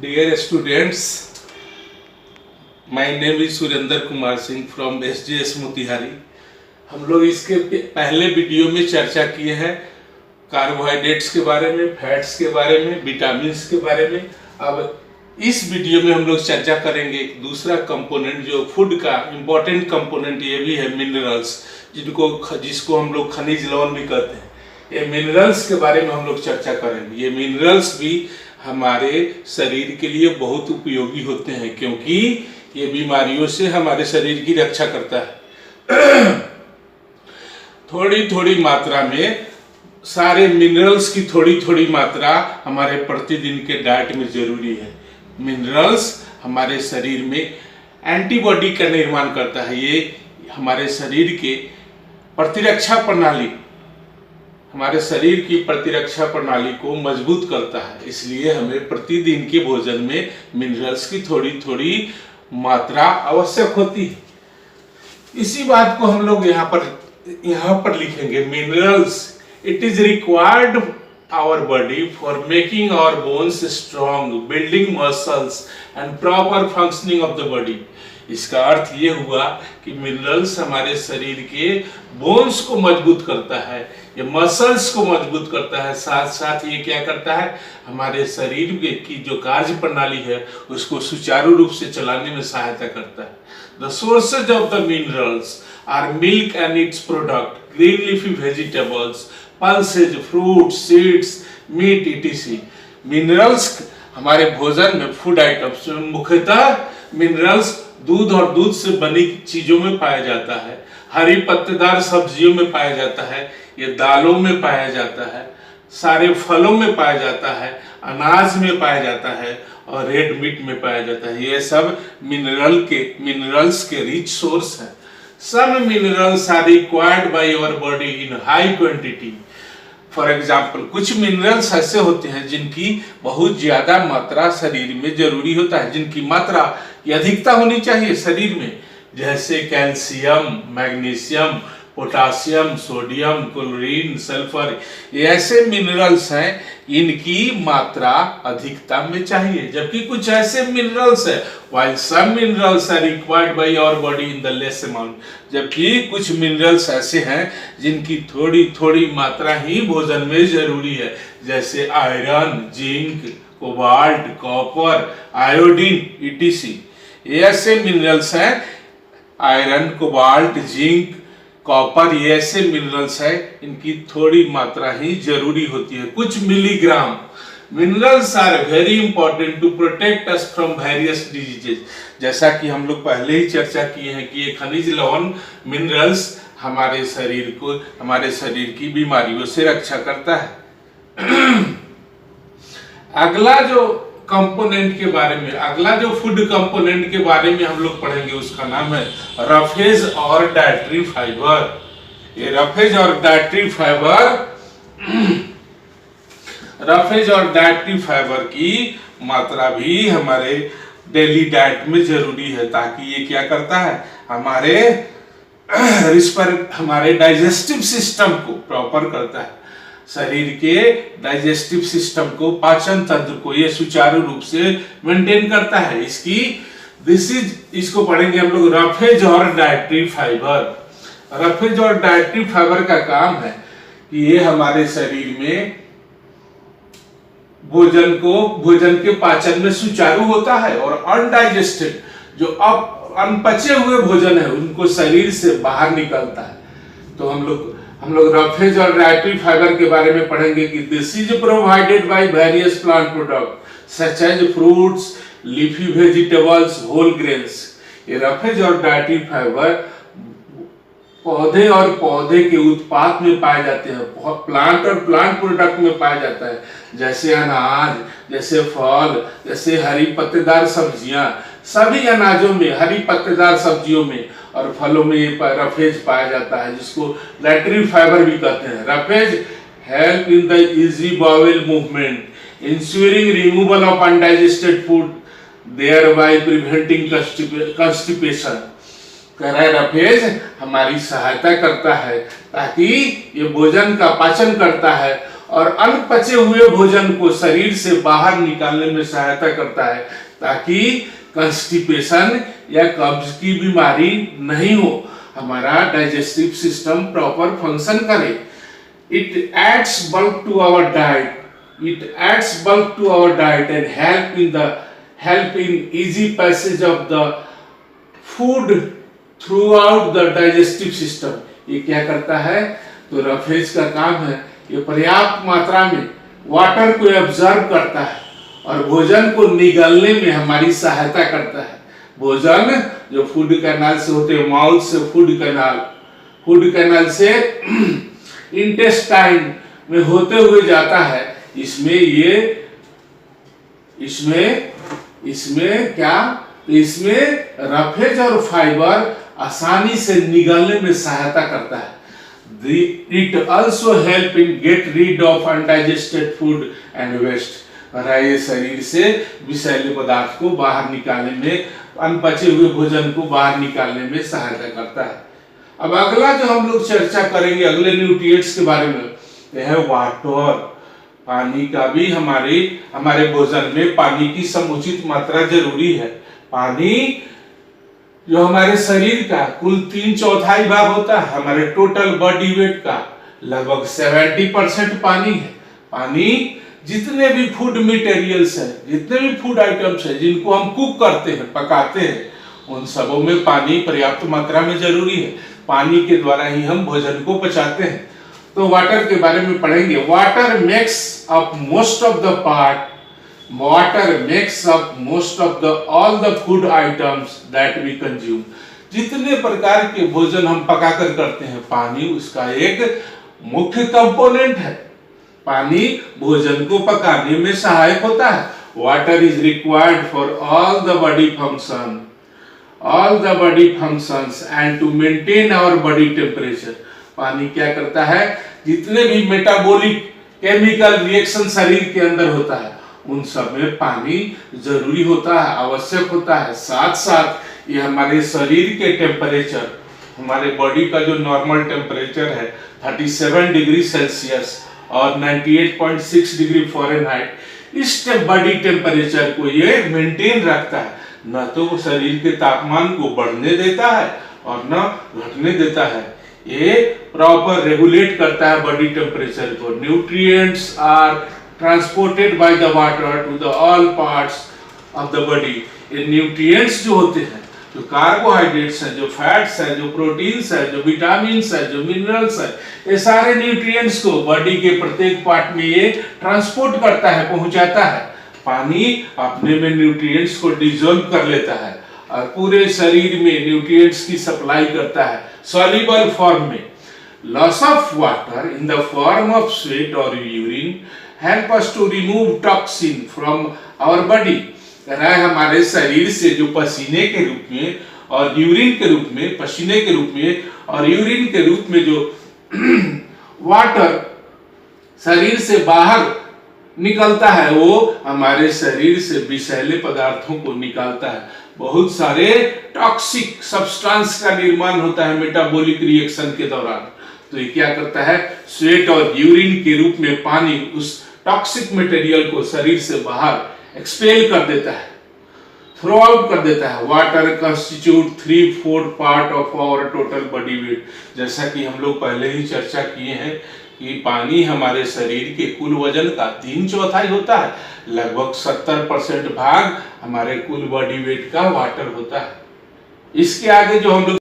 Dear students, my name is Surendra Kumar Singh from SJS Motihari. हम लोग इसके पहले वीडियो में चर्चा किए हैं कार्बोहाइड्रेट्स के बारे में, फैट्स के बारे में, विटामिन्स के बारे में। अब इस वीडियो में हम लोग चर्चा करेंगे एक दूसरा कंपोनेंट जो फूड का इम्पोर्टेंट कंपोनेंट ये भी है, मिनरल्स, जिसको हम लोग खनिज लवण भी कहते हैं। ये मिनरल्स के बारे में हम लोग चर्चा करेंगे। ये मिनरल्स भी हमारे शरीर के लिए बहुत उपयोगी होते हैं क्योंकि ये बीमारियों से हमारे शरीर की रक्षा करता है। थोड़ी थोड़ी मात्रा में सारे मिनरल्स की थोड़ी थोड़ी मात्रा हमारे प्रतिदिन के डाइट में जरूरी है। मिनरल्स हमारे शरीर में एंटीबॉडी का निर्माण करता है। ये हमारे शरीर के प्रतिरक्षा प्रणाली, हमारे शरीर की प्रतिरक्षा प्रणाली को मजबूत करता है। इसलिए हमें प्रतिदिन के भोजन में मिनरल्स की थोड़ी थोड़ी मात्रा आवश्यक होती है। इसी बात को हम लोग यहाँ पर लिखेंगे, minerals it is required our body for making our bones strong, building muscles and proper functioning of the body. इसका अर्थ ये हुआ कि मिनरल्स हमारे शरीर के बोन्स को मजबूत करता है, ये मसल्स को मजबूत करता है, साथ साथ ये क्या करता है, हमारे शरीर की जो कार्य प्रणाली है उसको सुचारू रूप से चलाने में सहायता करता है। The sources of the minerals are milk and its product, green leafy vegetables, pulses, fruit, seeds, meat etc। Minerals हमारे भोजन में, फूड आइटम्स में मुख्यतः मिनरल्स दूध और दूध से बनी चीजों में पाया जाता है, हरी पत्तेदार सब्जियों में पाया जाता है, ये दालों में पाया जाता है, सारे फलों में पाया जाता है, अनाज में पाया जाता है और रेड मीट में पाया जाता है। ये सब मिनरल्स के रिच सोर्स है। Some minerals are required by your body in high quantity. For example, कुछ मिनरल्स ऐसे होते हैं जिनकी बहुत ज्यादा मात्रा शरीर में जरूरी होता है, जिनकी मात्रा की अधिकता होनी चाहिए शरीर में, जैसे calcium, magnesium, potassium, sodium, chlorine, sulphur. ये ऐसे मिनरल्स हैं इनकी मात्रा अधिकता में चाहिए। जबकि कुछ ऐसे मिनरल्स है, while some minerals are required by our body in the less amount, जबकि कुछ मिनरल्स ऐसे हैं जिनकी थोड़ी थोड़ी मात्रा ही भोजन में जरूरी है, जैसे iron, zinc, cobalt, copper, iodine etc। ये ऐसे मिनरल्स हैं, आयरन, कोबाल्ट, जिंक, कॉपर, ये ऐसे मिनरल्स है इनकी थोड़ी मात्रा ही जरूरी होती है, कुछ milligram. Minerals are very important to protect us from various diseases. जैसा कि हम लोग पहले ही चर्चा किए हैं कि ये खनिज लवण मिनरल्स हमारे शरीर की बीमारियों से रक्षा करता है। अगला जो फूड कंपोनेंट के बारे में हम लोग पढ़ेंगे उसका नाम है रफेज और डाइटरी फाइबर। ये रफेज और डाइटरी फाइबर की मात्रा भी हमारे डेली डाइट में जरूरी है, ताकि ये क्या करता है, हमारे डाइजेस्टिव सिस्टम को प्रॉपर करता है, शरीर के डाइजेस्टिव सिस्टम को, पाचन तंत्र को ये सुचारू रूप से मेंटेन करता है। इसको पढ़ेंगे हम लोग, रफेज और डाइटरी फाइबर। रफेज और डाइटरी फाइबर का काम है कि ये हमारे शरीर में भोजन के पाचन में सुचारू होता है और अनडाइजेस्टेड जो अनपचे हुए भोजन है उनको शरीर से बाहर निकलता है। तो हम लोग रफेज और डाइटरी फाइबर के बारे में पढ़ेंगे कि this is provided by various plant product such as fruits, leafy vegetables, whole grains. ये रफेज और डाइटरी फाइबर पौधे के उत्पाद में पाए जाते हैं, प्लांट और प्लांट प्रोडक्ट में पाया जाता है, जैसे अनाज, जैसे फल, जैसे हरी पत्तेदार सब्जियां। सभी अनाजों में, हरी पत्तेदार सब्जियों में और फलों में ये रफेज पाया जाता है, जिसको डाइटरी फाइबर भी कहते हैं। Roughage help in the easy bowel movement, ensuring removal of undigested food, thereby preventing constipation. Roughage हमारी सहायता करता है ताकि ये भोजन का पाचन करता है और अनपचे हुए भोजन को शरीर से बाहर निकालने में सहायता करता है, ताकि कंस्टिपेशन या कब्ज की बीमारी नहीं हो, हमारा डाइजेस्टिव सिस्टम प्रॉपर फंक्शन करे। It aids bulk to our diet and help in easy passage of the food throughout the digestive system। ये क्या करता है, तो रफेज का काम है, ये पर्याप्त मात्रा में वाटर को एब्जॉर्ब करता है और भोजन को निगलने में हमारी सहायता करता है। भोजन जो फूड कैनाल से होते हैं, माउथ से फूड कैनाल से इंटेस्टाइन में होते हुए जाता है, इसमें रफेज और फाइबर आसानी से निगलने में सहायता करता है। It also help in get rid of undigested food and waste। ये शरीर से विषैले पदार्थ को बाहर निकालने में, अनपचे हुए भोजन को बाहर निकालने में सहायता करता है। अब अगला जो हम लोग चर्चा करेंगे अगले न्यूट्रिएंट्स के बारे में, यह है वाटर। पानी का भी हमारे भोजन में पानी की समुचित मात्रा जरूरी है। पानी जो हमारे शरीर का कुल 3/4 भाग होता है, हमारे टोटल बॉडी वेट का लगभग 70% पानी है। पानी जितने भी फूड मटेरियल्स है, जितने भी फूड आइटम्स है जिनको हम कुक करते हैं, पकाते हैं, उन सबों में पानी पर्याप्त मात्रा में जरूरी है। पानी के द्वारा ही हम भोजन को पचाते हैं। तो वाटर के बारे में पढ़ेंगे। Water makes up most of all the food items that we consume. जितने प्रकार के भोजन हम पकाकर करते हैं, पानी उसका एक मुख्य कंपोनेंट है। पानी भोजन को पकाने में सहायक होता है। Water is required for all the body functions and to maintain our body temperature. पानी क्या करता है, जितने भी मेटाबॉलिक केमिकल रिएक्शन शरीर के अंदर होता है, उन सब में पानी जरूरी होता है, आवश्यक होता है। साथ साथ ये हमारे शरीर के टेम्परेचर, हमारे बॉडी का जो नॉर्मल टेम्परेचर है 37 डिग्री सेल्सियस और 98.6 डिग्री फ़ारेनहाइट, इस बॉडी टेम्परेचर को ये मेंटेन रखता है। न तो वो शरीर के तापमान को बढ़ने देता है और न घटने देता है। ये प्रॉपर रेगुलेट करता है बॉडी टेम्परेचर को। Nutrients are transported by the water to the all parts of the body. ये न्यूट्रिएंट्स जो होते हैं, जो कार्बोहाइड्रेट्स हैं, जो फैट्स हैं, जो प्रोटीन्स हैं, जो विटामिन्स हैं, जो मिनरल्स हैं, ये सारे न्यूट्रिएंट्स को बॉडी के प्रत्येक पार्ट में ये ट्रांसपोर्ट करता है, पहुंचाता है। पानी अपने में न्यूट्रिएंट्स को डिसॉल्व कर लेता है और पूरे शरीर में न्यूट्रिएंट्स की सप्लाई करता है सॉल्युबल फॉर्म में। Loss of water in the form of sweat और urine help us to remove toxin from our body. हमारे शरीर से जो पसीने के रूप में और यूरिन के रूप में, पसीने के रूप में और यूरिन के रूप में जो वाटर शरीर से बाहर निकलता है, वो हमारे शरीर से विषैले पदार्थों को निकालता है। बहुत सारे टॉक्सिक सब्सटेंस का निर्माण होता है मेटाबॉलिक रिएक्शन के दौरान। तो ये क्या करता है, स्वेट और यूरिन के रूप में पानी उस टॉक्सिक मटेरियल को शरीर से बाहर एक्सपेल कर देता है, थ्रो आउट कर देता है। Water constitute 3/4 part of our total body weight. जैसा कि हम लोग पहले ही चर्चा किए हैं कि पानी हमारे शरीर के कुल वजन का 3/4 होता है। लगभग 70% भाग हमारे कुल बॉडी वेट का वाटर होता है। इसके आगे जो हम लोग